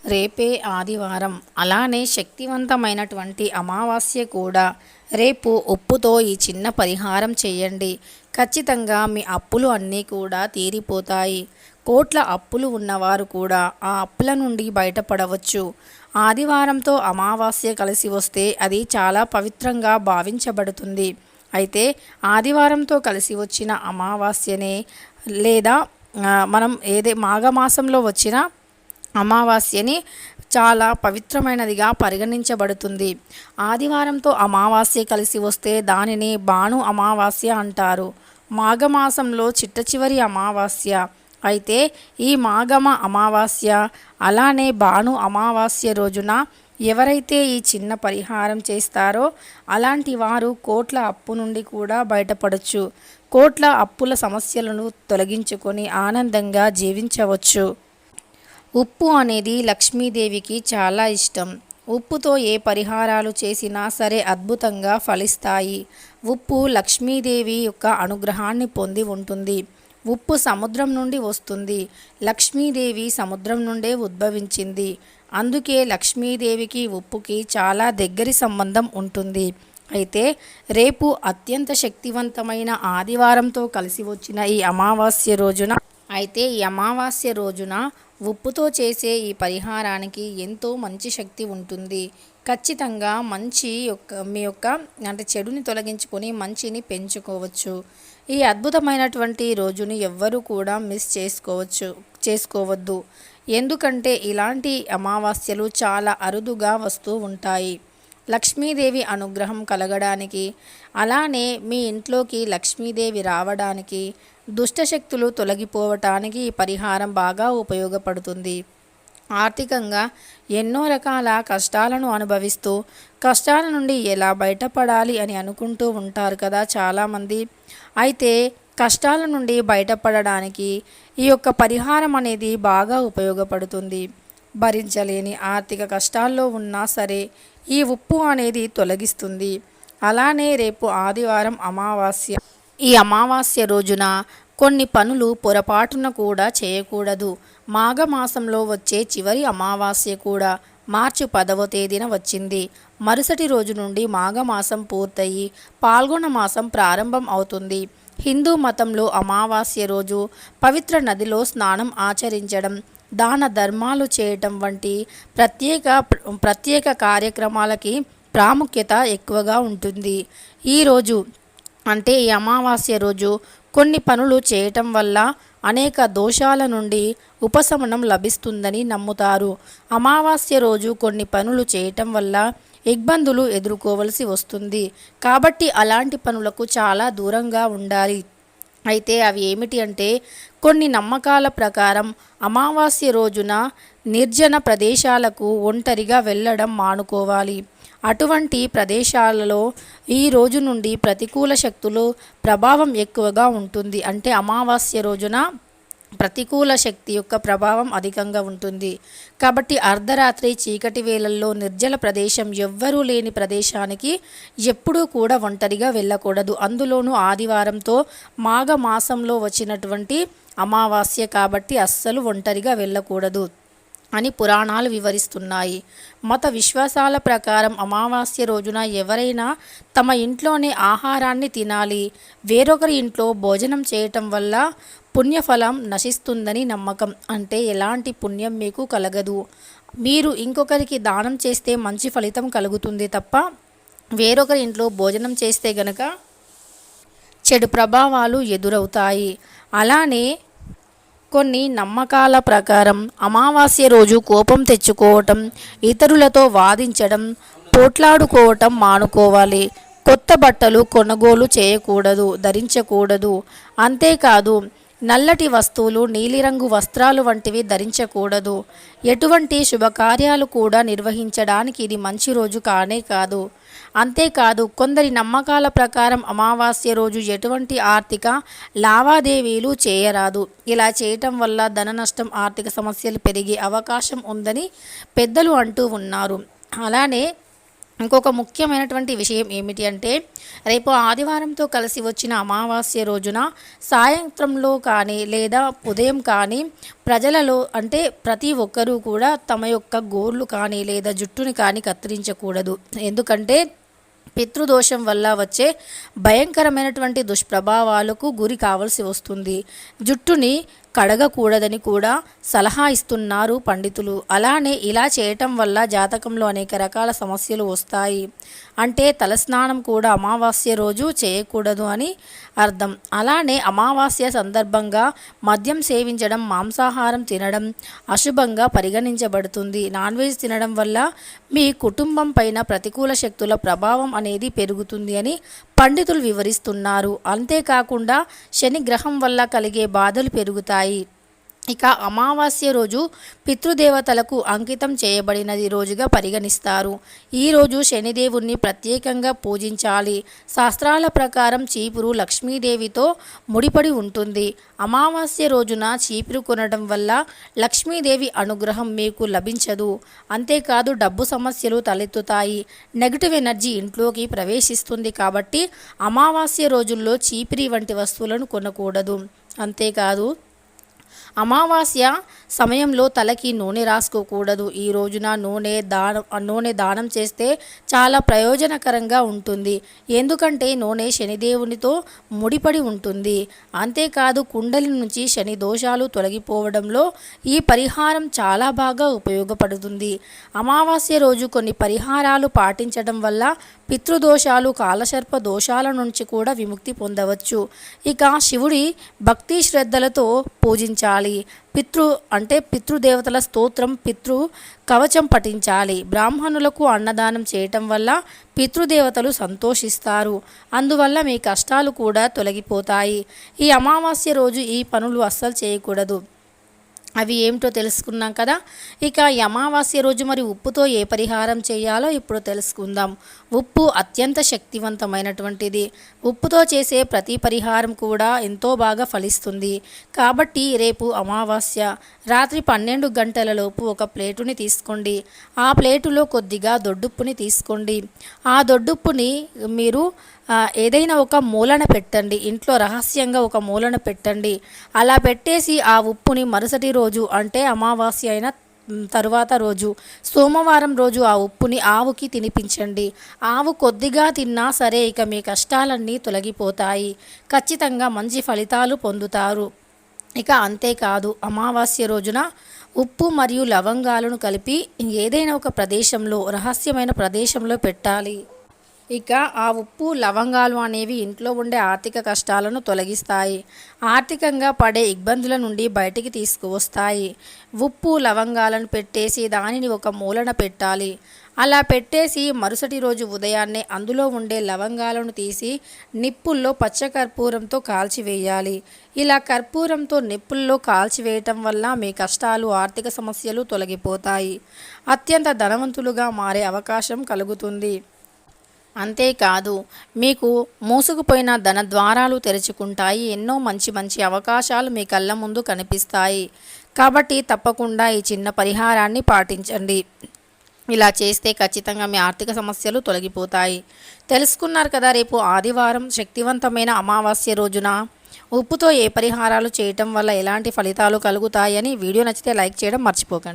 రేపే ఆదివారం, అలానే శక్తివంతమైనటువంటి అమావాస్య కూడా. రేపు ఉప్పుతో ఈ చిన్న పరిహారం చేయండి. ఖచ్చితంగా మీ అప్పులు అన్నీ కూడా తీరిపోతాయి. కోట్ల అప్పులు ఉన్నవారు కూడా ఆ అప్పుల నుండి బయటపడవచ్చు. ఆదివారంతో అమావాస్య కలిసి వస్తే అది చాలా పవిత్రంగా భావించబడుతుంది. అయితే ఆదివారంతో కలిసి వచ్చిన అమావాస్యనే లేదా మనం మాఘమాసంలో వచ్చిన అమావాస్యని చాలా పవిత్రమైనదిగా పరిగణించబడుతుంది. ఆదివారంతో అమావాస్య కలిసి వస్తే దానిని భాను అమావాస్య అంటారు. మాఘమాసంలో చిట్టచివరి అమావాస్య. అయితే ఈ మాఘమ అమావాస్య అలానే భాను అమావాస్య రోజున ఎవరైతే ఈ చిన్న పరిహారం చేస్తారో అలాంటి వారు కోట్ల అప్పు నుండి కూడా బయటపడవచ్చు. కోట్ల అప్పుల సమస్యలను తొలగించుకొని ఆనందంగా జీవించవచ్చు. ఉప్పు అనేది లక్ష్మీదేవికి చాలా ఇష్టం. ఉప్పుతో ఏ పరిహారాలు చేసినా సరే అద్భుతంగా ఫలిస్తాయి. ఉప్పు లక్ష్మీదేవి యొక్క అనుగ్రహాన్ని పొంది ఉంటుంది. ఉప్పు సముద్రం నుండి వస్తుంది. లక్ష్మీదేవి సముద్రం నుండే ఉద్భవించింది. అందుకే లక్ష్మీదేవికి ఉప్పుకి చాలా దగ్గరి సంబంధం ఉంటుంది. అయితే రేపు అత్యంత శక్తివంతమైన ఆదివారంతో కలిసి వచ్చిన ఈ అమావాస్య రోజున ఉప్పుతో చేసే ఈ పరిహారానికి ఎంతో మంచి శక్తి ఉంటుంది. ఖచ్చితంగా మీ యొక్క చెడుని తొలగించుకొని మంచిని పెంచుకోవచ్చు. ఈ అద్భుతమైనటువంటి రోజుని ఎవ్వరూ కూడా చేసుకోవద్దు. ఎందుకంటే ఇలాంటి అమావాస్యలు చాలా అరుదుగా వస్తూ ఉంటాయి. లక్ష్మీదేవి అనుగ్రహం కలగడానికి, అలానే మీ ఇంట్లోకి లక్ష్మీదేవి రావడానికి, దుష్టశక్తులు తొలగిపోవటానికి ఈ పరిహారం బాగా ఉపయోగపడుతుంది. ఆర్థికంగా ఎన్నో రకాల కష్టాలను అనుభవిస్తూ కష్టాల నుండి ఎలా బయటపడాలి అని అనుకుంటూ ఉంటారు కదా చాలామంది. అయితే కష్టాల నుండి బయటపడడానికి ఈ యొక్క పరిహారం అనేది బాగా ఉపయోగపడుతుంది. భరించలేని ఆర్థిక కష్టాల్లో ఉన్నా సరే ఈ ఉప్పు అనేది తొలగిస్తుంది. అలానే రేపు ఆదివారం అమావాస్య. ఈ అమావాస్య రోజున కొన్ని పనులు పొరపాటున కూడా చేయకూడదు. మాఘమాసంలో వచ్చే చివరి అమావాస్య కూడా మార్చి 10వ తేదీన వచ్చింది. మరుసటి రోజు నుండి మాఘమాసం పూర్తయి పాల్గొన మాసం ప్రారంభం అవుతుంది. హిందూ మతంలో అమావాస్య రోజు పవిత్ర నదిలో స్నానం ఆచరించడం, దాన ధర్మాలు చేయటం వంటి ప్రత్యేక కార్యక్రమాలకి ప్రాముఖ్యత ఎక్కువగా ఉంటుంది. ఈ అమావాస్య రోజు కొన్ని పనులు చేయటం వల్ల అనేక దోషాల నుండి ఉపశమనం లభిస్తుందని నమ్ముతారు. అమావాస్య రోజు కొన్ని పనులు చేయటం వల్ల ఇబ్బందులు ఎదుర్కోవలసి వస్తుంది. కాబట్టి అలాంటి పనులకు చాలా దూరంగా ఉండాలి. అయితే అవి ఏమిటి అంటే, కొన్ని నమ్మకాల ప్రకారం అమావాస్య రోజున నిర్జన ప్రదేశాలకు ఒంటరిగా వెళ్ళడం మానుకోవాలి. అటువంటి ప్రదేశాలలో ఈ రోజు నుండి ప్రతికూల శక్తుల ప్రభావం ఎక్కువగా ఉంటుంది. అంటే అమావాస్య రోజున ప్రతికూల శక్తి యొక్క ప్రభావం అధికంగా ఉంటుంది. కాబట్టి అర్ధరాత్రి చీకటి వేళల్లో నిర్జల ప్రదేశం, ఎవ్వరూ లేని ప్రదేశానికి ఎప్పుడూ కూడా ఒంటరిగా వెళ్ళకూడదు. అందులోనూ ఆదివారంతో మాఘమాసంలో వచ్చినటువంటి అమావాస్య కాబట్టి అస్సలు ఒంటరిగా వెళ్ళకూడదు అని పురాణాలు వివరిస్తున్నాయి. మత విశ్వాసాల ప్రకారం అమావాస్య రోజున ఎవరైనా తమ ఇంట్లోనే ఆహారాన్ని తినాలి. వేరొకరి ఇంట్లో భోజనం చేయటం వల్ల పుణ్యఫలం నశిస్తుందని నమ్మకం. అంటే ఎలాంటి పుణ్యం మీకు కలగదు. మీరు ఇంకొకరికి దానం చేస్తే మంచి ఫలితం కలుగుతుంది తప్ప వేరొకరి ఇంట్లో భోజనం చేస్తే గనక చెడు ప్రభావాలు ఎదురవుతాయి. అలానే కొన్ని నమ్మకాల ప్రకారం అమావాస్య రోజు కోపం తెచ్చుకోవటం, ఇతరులతో వాదించడం, పోట్లాడుకోవటం మానుకోవాలి. కొత్త బట్టలు కొనుగోలు చేయకూడదు, ధరించకూడదు. అంతేకాదు నల్లటి వస్తువులు, నీలిరంగు వస్త్రాలు వంటివి ధరించకూడదు. ఎటువంటి శుభకార్యాలు కూడా నిర్వహించడానికి ఇది మంచి రోజు కానే కాదు. అంతేకాదు కొందరి నమ్మకాల ప్రకారం అమావాస్య రోజు ఎటువంటి ఆర్థిక లావాదేవీలు చేయరాదు. ఇలా చేయటం వల్ల ధన నష్టం, ఆర్థిక సమస్యలు పెరిగే అవకాశం ఉందని పెద్దలు అంటూ ఉన్నారు. అలానే ఇంకొక ముఖ్యమైనటువంటి విషయం ఏమిటి అంటే రేపు ఆదివారంతో కలిసి వచ్చిన అమావాస్య రోజున సాయంత్రంలో కానీ లేదా ఉదయం కానీ ప్రజలలో అంటే ప్రతి ఒక్కరూ కూడా తమ యొక్క గోర్లు కానీ లేదా జుట్టుని కానీ కత్తిరించకూడదు. ఎందుకంటే పితృదోషం వల్ల వచ్చే భయంకరమైనటువంటి దుష్ప్రభావాలకు గురి కావాల్సి వస్తుంది. జుట్టుని కడగకూడదని కూడా సలహా ఇస్తున్నారు పండితులు. అలానే ఇలా చేయటం వల్ల జాతకంలో అనేక రకాల సమస్యలు వస్తాయి. అంటే తలస్నానం కూడా అమావాస్య రోజు చేయకూడదు అని అర్థం. అలానే అమావాస్య సందర్భంగా మద్యం సేవించడం, మాంసాహారం తినడం అశుభంగా పరిగణించబడుతుంది. నాన్ వెజ్ తినడం వల్ల మీ కుటుంబం పైన ప్రతికూల శక్తుల ప్రభావం అనేది పెరుగుతుంది అని పండితులు వివరిస్తున్నారు. అంతేకాకుండా శని గ్రహం వల్ల కలిగే బాధలు పెరుగుతాయి. ఇక అమావాస్య రోజు పితృదేవతలకు అంకితం చేయబడినది రోజుగా పరిగణిస్తారు. ఈరోజు శనిదేవుణ్ణి ప్రత్యేకంగా పూజించాలి. శాస్త్రాల ప్రకారం చీపురు లక్ష్మీదేవితో ముడిపడి ఉంటుంది. అమావాస్య రోజున చీపురు కొనడం వల్ల లక్ష్మీదేవి అనుగ్రహం మీకు లభించదు. అంతేకాదు డబ్బు సమస్యలు తలెత్తుతాయి. నెగిటివ్ ఎనర్జీ ఇంట్లోకి ప్రవేశిస్తుంది. కాబట్టి అమావాస్య రోజుల్లో చీపిరి వంటి వస్తువులను కొనకూడదు. అంతేకాదు అమావాస్య సమయంలో తలకి నూనె రాసుకోకూడదు. ఈ రోజున నూనె దానం చేస్తే చాలా ప్రయోజనకరంగా ఉంటుంది. ఎందుకంటే నూనె శనిదేవునితో ముడిపడి ఉంటుంది. అంతేకాదు కుండలి నుంచి శని దోషాలు తొలగిపోవడంలో ఈ పరిహారం చాలా బాగా ఉపయోగపడుతుంది. అమావాస్య రోజు కొన్ని పరిహారాలు పాటించడం వల్ల పితృదోషాలు, కాలసర్ప దోషాల నుంచి కూడా విముక్తి పొందవచ్చు. ఇక శివుడి భక్తి శ్రద్ధలతో పూజించాలి. పితృదేవతల స్తోత్రం, పితృ కవచం పఠించాలి. బ్రాహ్మణులకు అన్నదానం చేయటం వల్ల పితృదేవతలు సంతోషిస్తారు. అందువల్ల మీ కష్టాలు కూడా తొలగిపోతాయి. ఈ అమావాస్య రోజు ఈ పనులు అస్సలు చేయకూడదు. అవి ఏమిటో తెలుసుకున్నాం కదా. ఇక ఈ అమావాస్య రోజు మరి ఉప్పుతో ఏ పరిహారం చేయాలో ఇప్పుడు తెలుసుకుందాం. ఉప్పు అత్యంత శక్తివంతమైనటువంటిది. ఉప్పుతో చేసే ప్రతి పరిహారం కూడా ఎంతో బాగా ఫలిస్తుంది. కాబట్టి రేపు అమావాస్య రాత్రి 12 గంటలలోపు ఒక ప్లేటుని తీసుకోండి. ఆ ప్లేటులో కొద్దిగా దొడ్డుప్పుని తీసుకోండి. ఆ దొడ్డుప్పుని మీరు ఏదైనా ఒక మూలన పెట్టండి. ఇంట్లో రహస్యంగా ఒక మూలన పెట్టండి. అలా పెట్టేసి ఆ ఉప్పుని మరుసటి రోజు అంటే అమావాస్య అయిన తరువాత రోజు సోమవారం రోజు ఆ ఉప్పుని ఆవుకి తినిపించండి. ఆవు కొద్దిగా తిన్నా సరే ఇక మీ కష్టాలన్నీ తొలగిపోతాయి. ఖచ్చితంగా మంచి ఫలితాలు పొందుతారు. ఇక అంతేకాదు అమావాస్య రోజున ఉప్పు మరియు లవంగాలను కలిపి ఏదైనా ఒక ప్రదేశంలో, రహస్యమైన ప్రదేశంలో పెట్టాలి. ఇక ఆ ఉప్పు లవంగాలు అనేవి ఇంట్లో ఉండే ఆర్థిక కష్టాలను తొలగిస్తాయి. ఆర్థికంగా పడే ఇబ్బందుల నుండి బయటికి తీసుకువస్తాయి. ఉప్పు లవంగాలను పెట్టేసి దానిని ఒక మూలన పెట్టాలి. అలా పెట్టేసి మరుసటి రోజు ఉదయాన్నే అందులో ఉండే లవంగాలను తీసి నిప్పుల్లో పచ్చకర్పూరంతో కాల్చివేయాలి. ఇలా కర్పూరంతో నిప్పుల్లో కాల్చివేయటం వల్ల మీ కష్టాలు, ఆర్థిక సమస్యలు తొలగిపోతాయి. అత్యంత ధనవంతులుగా మారే అవకాశం కలుగుతుంది. అంతేకాదు మీకు మూసుకుపోయిన ధన ద్వారాలు తెరుచుకుంటాయి. ఎన్నో మంచి మంచి అవకాశాలు మీ కళ్ళ ముందు కనిపిస్తాయి. కాబట్టి తప్పకుండా ఈ చిన్న పరిహారాన్ని పాటించండి. ఇలా చేస్తే ఖచ్చితంగా మీ ఆర్థిక సమస్యలు తొలగిపోతాయి. తెలుసుకున్నారు కదా. రేపు ఆదివారం శక్తివంతమైన అమావాస్య రోజున ఉప్పుతో ఏ పరిహారాలు చేయటం వల్ల ఎలాంటి ఫలితాలు కలుగుతాయని. వీడియో నచ్చితే లైక్ చేయడం మర్చిపోకండి.